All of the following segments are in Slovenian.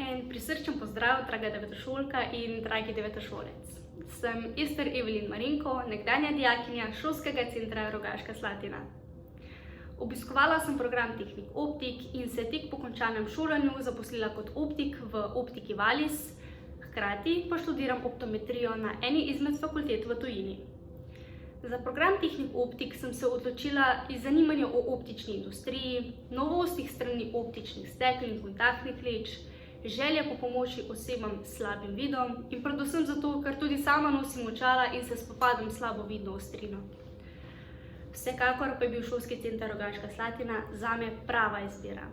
En prisrčen pozdrav, draga devetošolka in dragi devetošolec. Sem Ester Evelin Marinko, nekdanja dijakinja Šolskega centra Rogaška Slatina. Obiskovala sem program Tehnik optik in se tik po končanem šolanju zaposlila kot optik v Optiki Valis, hkrati pa študiram optometrijo na eni izmed fakultet v tujini. Za program Tehnik optik sem se odločila iz zanimanja o optični industriji, novostih strani optičnih stekel in kontaktnih leč, želja po pomoči osebam s slabim vidom in predvsem zato, ker tudi sama nosim očala in se spopadam s slabovidno ostrino. Vsekakor pa je bil Šolski center Rogaška Slatina zame prava izbira.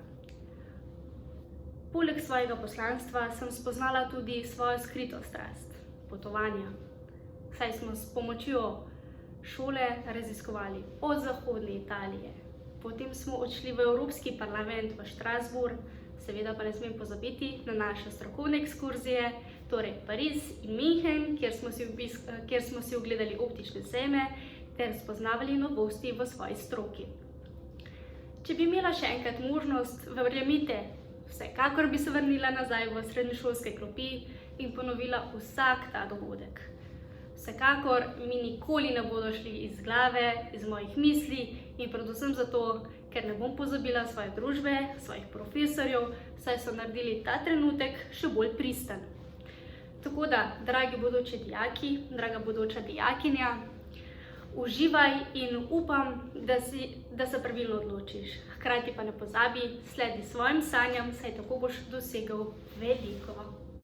Poleg svojega poslanstva sem spoznala tudi svojo skrito strast, potovanja, saj smo s pomočjo šole raziskovali od zahodne Italije. Potem smo odšli v Evropski parlament v Strasbourg, seveda pa ne smem pozabiti na naše strokovne ekskurzije, torej Pariz in München, kjer smo si ogledali optične sejme ter spoznavali novosti v svoji stroki. Če bi imela še enkrat možnost, verjemite, vsekakor bi se vrnila nazaj v srednješolske klopi in ponovila vsak ta dogodek. Vsekakor mi nikoli ne bodo šli iz glave, iz mojih misli in predvsem zato, ker ne bom pozabila svoje družbe, svojih profesorjev, saj so naredili ta trenutek še bolj pristen. Tako da, dragi bodoči dijaki, draga bodoča dijakinja, uživaj in upam, da se pravilno odločiš. Hkrati pa ne pozabi, sledi svojim sanjam, saj tako boš dosegel veliko.